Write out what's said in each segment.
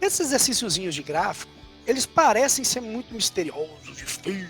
Esses exercíciozinhos de gráfico, eles parecem ser muito misteriosos, difícil,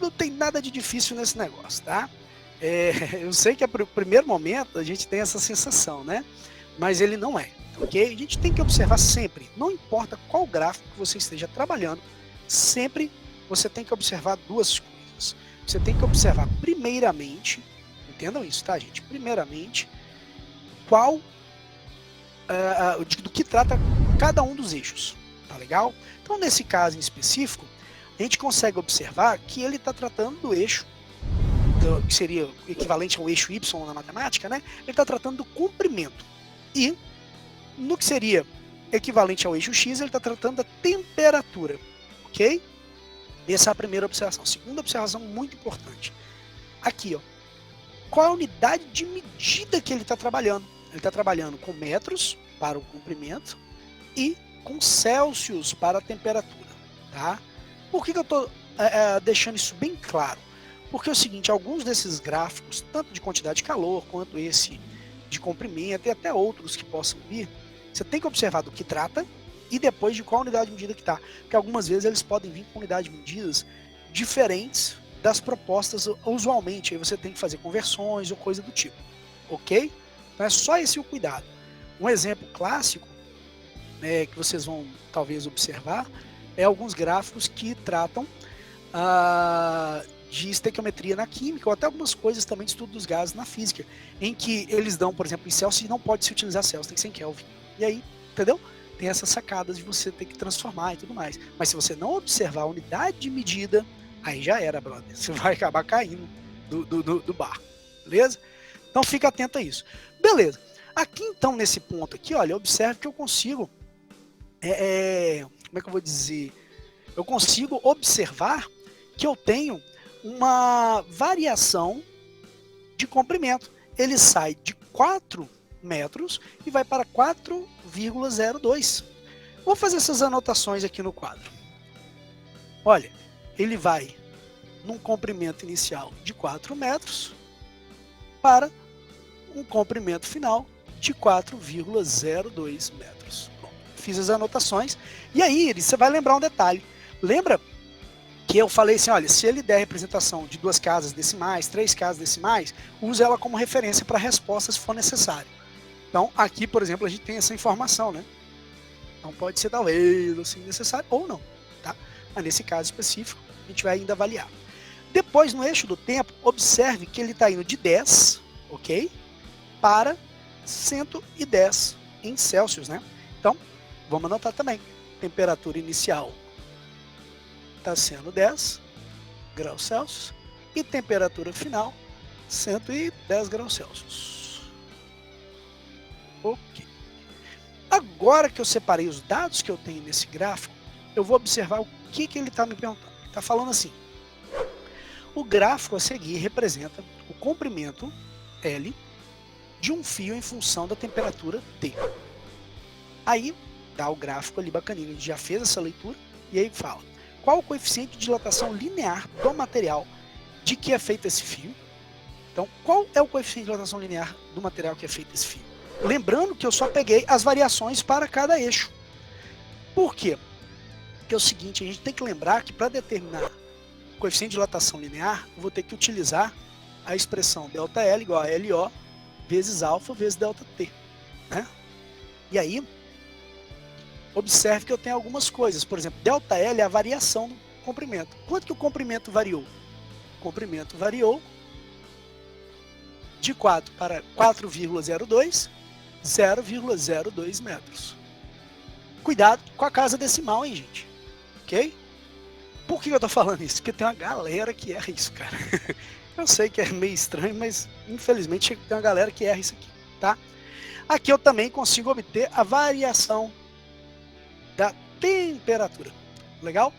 não tem nada de difícil nesse negócio, tá? Eu sei que no primeiro momento a gente tem essa sensação, né? Mas ele não é, ok? A gente tem que observar sempre, não importa qual gráfico que você esteja trabalhando, sempre você tem que observar duas coisas. Você tem que observar primeiramente, entendam isso, tá, gente? Primeiramente, qual do que trata cada um dos eixos, tá legal? Então, nesse caso em específico, a gente consegue observar que ele está tratando do eixo, que seria o equivalente ao eixo Y na matemática, né? Ele está tratando do comprimento. E, no que seria equivalente ao eixo X, ele está tratando da temperatura, ok? Essa é a primeira observação. Segunda observação muito importante. Aqui, ó. Qual a unidade de medida que ele está trabalhando? Ele está trabalhando com metros para o comprimento e com Celsius para a temperatura, tá? Por que eu estou deixando isso bem claro? Porque é o seguinte, alguns desses gráficos, tanto de quantidade de calor, quanto esse de comprimento e até outros que possam vir, você tem que observar do que trata e depois de qual unidade de medida que está. Porque algumas vezes eles podem vir com unidades de medidas diferentes das propostas usualmente. Aí você tem que fazer conversões ou coisa do tipo, ok? Então é só esse o cuidado. Um exemplo clássico que vocês vão talvez observar é alguns gráficos que tratam de estequiometria na química ou até algumas coisas também de estudo dos gases na física, em que eles dão, por exemplo, em Celsius, não pode se utilizar Celsius, tem que ser em Kelvin. E aí, entendeu? Tem essas sacadas de você ter que transformar e tudo mais. Mas se você não observar a unidade de medida, aí já era, brother. Você vai acabar caindo do barco, beleza? Então fica atento a isso. Beleza. Aqui então, nesse ponto aqui, olha, observe que eu consigo, como é que eu vou dizer? Eu consigo observar que eu tenho uma variação de comprimento. Ele sai de 4 metros e vai para 4,02. Vou fazer essas anotações aqui no quadro. Olha, ele vai num comprimento inicial de 4 metros para um comprimento final de 4,02 metros. Bom, fiz as anotações. E aí, você vai lembrar um detalhe. Lembra que eu falei assim, olha, se ele der representação de 2 casas decimais, 3 casas decimais, use ela como referência para a resposta se for necessário. Então, aqui, por exemplo, a gente tem essa informação, né? Então pode ser talvez assim necessário ou não, tá? Mas nesse caso específico, a gente vai ainda avaliar. Depois, no eixo do tempo, observe que ele está indo de 10, ok? Para 110 em Celsius, né? Então, vamos anotar também. Temperatura inicial está sendo 10 graus Celsius e temperatura final 110 graus Celsius. Ok. Agora que eu separei os dados que eu tenho nesse gráfico, eu vou observar o que ele está me perguntando. Ele está falando assim, o gráfico a seguir representa o comprimento L de um fio em função da temperatura T. Aí, dá o gráfico ali bacaninho, a gente já fez essa leitura, e aí fala, qual o coeficiente de dilatação linear do material de que é feito esse fio? Então, qual é o coeficiente de dilatação linear do material que é feito esse fio? Lembrando que eu só peguei as variações para cada eixo. Por quê? Porque é o seguinte, a gente tem que lembrar que para determinar o coeficiente de dilatação linear, eu vou ter que utilizar a expressão ΔL igual a LO vezes alfa vezes ΔT, né? E aí, observe que eu tenho algumas coisas. Por exemplo, ΔL é a variação do comprimento. Quanto que o comprimento variou? O comprimento variou de 4 para 4,02, 0,02 metros. Cuidado com a casa decimal, hein, gente? Ok? Por que eu tô falando isso? Porque tem uma galera que erra isso, cara. Eu sei que é meio estranho, mas infelizmente tem uma galera que erra isso aqui, tá? Aqui eu também consigo obter a variação da temperatura. Legal?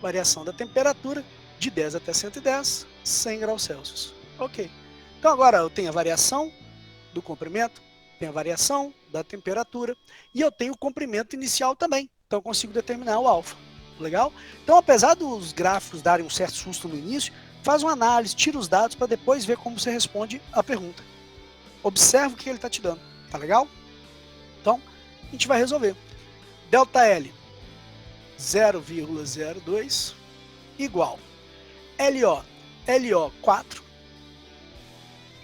Variação da temperatura de 10 até 110, 100 graus Celsius. Ok. Então agora eu tenho a variação do comprimento, tenho a variação da temperatura e eu tenho o comprimento inicial também. Então eu consigo determinar o alfa. Legal? Então apesar dos gráficos darem um certo susto no início, faz uma análise, tira os dados para depois ver como você responde a pergunta. Observa o que ele está te dando. Tá legal? Então, a gente vai resolver. ΔL 0,02 igual LO 4,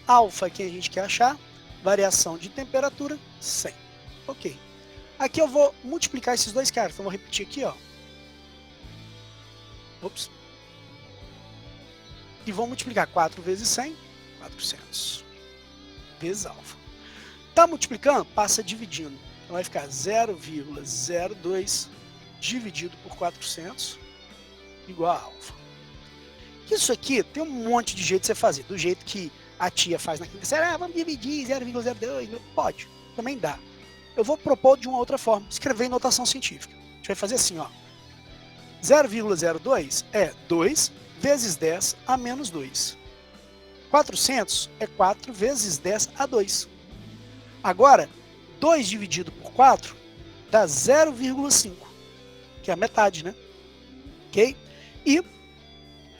alfa que a gente quer achar, variação de temperatura 100. Ok. Aqui eu vou multiplicar esses dois caras, então vou repetir aqui, ó. Ops. E vou multiplicar 4 vezes 100, 400, vezes alfa. Tá multiplicando? Passa dividindo. Então vai ficar 0,02 dividido por 400 igual a alfa. Isso aqui tem um monte de jeito de você fazer. Do jeito que a tia faz na quinta série, vamos dividir 0,02. Pode, também dá. Eu vou propor de uma outra forma, escrever em notação científica. A gente vai fazer assim, ó. 0,02 é 2 vezes 10 a menos 2. 400 é 4 vezes 10 a 2. Agora, 2 dividido por 4 dá 0,5, que é a metade, né? Ok? E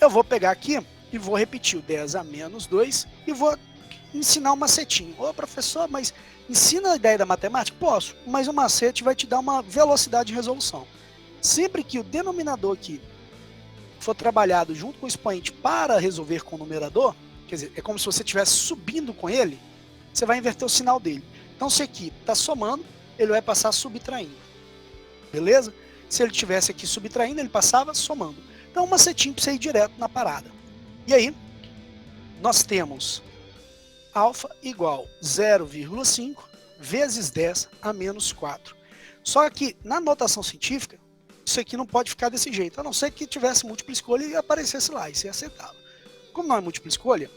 eu vou pegar aqui e vou repetir o 10 a menos 2 e vou ensinar um macetinho. Ô, professor, mas ensina a ideia da matemática? Posso, mas o macete vai te dar uma velocidade de resolução. Sempre que o denominador aqui for trabalhado junto com o expoente para resolver com o numerador, quer dizer, é como se você estivesse subindo com ele, você vai inverter o sinal dele. Então, se aqui está somando, ele vai passar subtraindo. Beleza? Se ele estivesse aqui subtraindo, ele passava somando. Então, um macetinho para você ir direto na parada. E aí, nós temos alfa igual 0,5 vezes 10 a menos 4. Só que, na notação científica, isso aqui não pode ficar desse jeito, a não ser que tivesse múltipla escolha e aparecesse lá, e você aceitava. Como não é múltipla escolha,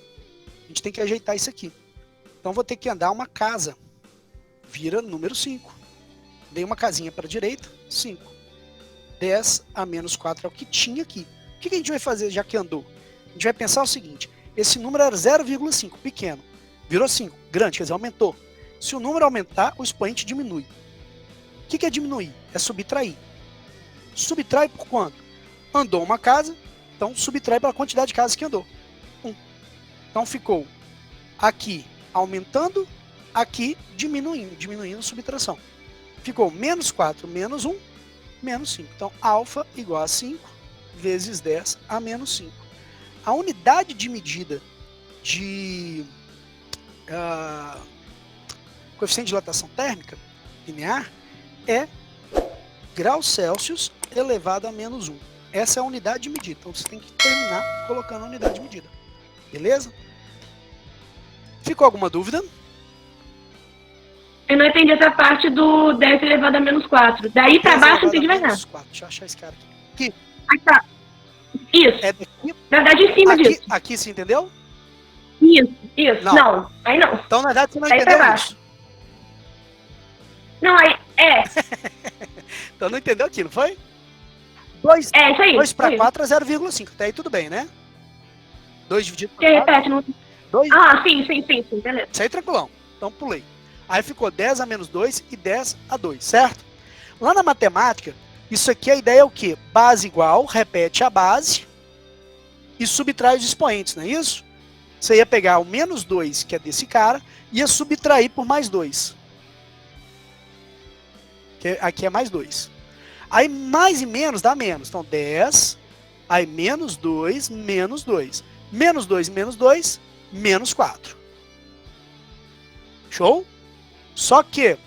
a gente tem que ajeitar isso aqui. Então vou ter que andar uma casa, vira número 5. Dei uma casinha para a direita, 5. 10 a menos 4 é o que tinha aqui. O que a gente vai fazer já que andou? A gente vai pensar o seguinte, esse número era 0,5, pequeno, virou 5, grande, quer dizer, aumentou. Se o número aumentar, o expoente diminui. O que é diminuir? É subtrair. Subtrai por quanto? Andou uma casa, então subtrai pela quantidade de casas que andou. 1. Então ficou aqui aumentando, aqui diminuindo subtração. Ficou menos 4 menos 1, menos 5. Então alfa igual a 5 vezes 10 a menos 5. A unidade de medida de coeficiente de dilatação térmica linear é graus Celsius elevado a menos 1. Essa é a unidade de medida. Então você tem que terminar colocando a unidade de medida. Beleza? Ficou alguma dúvida? Eu não entendi essa parte do 10 elevado a menos 4. Daí pra baixo não entendi mais nada. Deixa eu achar esse cara aqui. Aqui tá. Isso. É daqui? Na verdade, em cima disso. Aqui você entendeu? Isso. Não. Aí não. Então, na verdade, você não aí entendeu isso. Não, aí. Então não entendeu aqui, não foi? 2 isso aí. 2 para 4 é 0,5. Até aí tudo bem, né? 2 dividido por 4. Repete, não. 2. Sim, beleza. Isso aí tranquilão. Então pulei. Aí ficou 10 a menos 2 e 10 a 2, certo? Lá na matemática, isso aqui a ideia é o quê? Base igual, repete a base e subtrai os expoentes, não é isso? Você ia pegar o menos 2, que é desse cara, e ia subtrair por mais 2. Que aqui é mais 2. Aí mais e menos dá menos. Então 10, aí menos 2, menos 2. Menos 2, menos 2, menos 4. Show? Só que,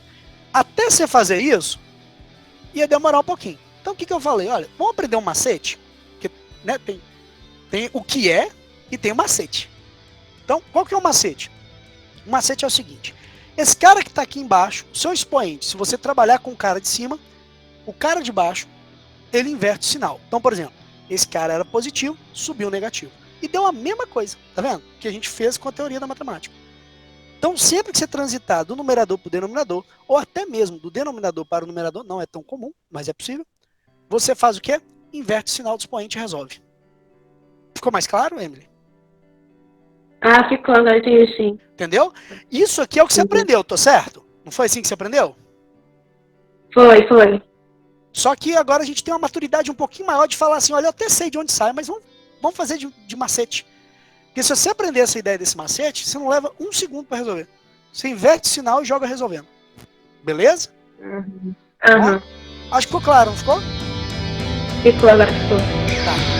até você fazer isso, ia demorar um pouquinho. Então o que eu falei? Olha, vamos aprender um macete? Que, né, tem o que é e tem o macete. Então, qual que é o macete? O macete é o seguinte. Esse cara que está aqui embaixo, o seu expoente, se você trabalhar com o cara de cima, o cara de baixo, ele inverte o sinal. Então, por exemplo, esse cara era positivo, subiu negativo. E deu a mesma coisa, tá vendo? Que a gente fez com a teoria da matemática. Então, sempre que você transitar do numerador para o denominador, ou até mesmo do denominador para o numerador, não é tão comum, mas é possível, você faz o quê? Inverte o sinal do expoente e resolve. Ficou mais claro, Emily? Ficou, agora entendi sim. Entendeu? Isso aqui é o que você aprendeu, tô certo? Não foi assim que você aprendeu? Foi. Só que agora a gente tem uma maturidade um pouquinho maior de falar assim, olha, eu até sei de onde sai, mas vamos fazer de macete. Porque se você aprender essa ideia desse macete, você não leva um segundo para resolver. Você inverte o sinal e joga resolvendo. Beleza? Uhum. Tá? Acho que ficou claro, não ficou? Ficou, agora ficou. Tá.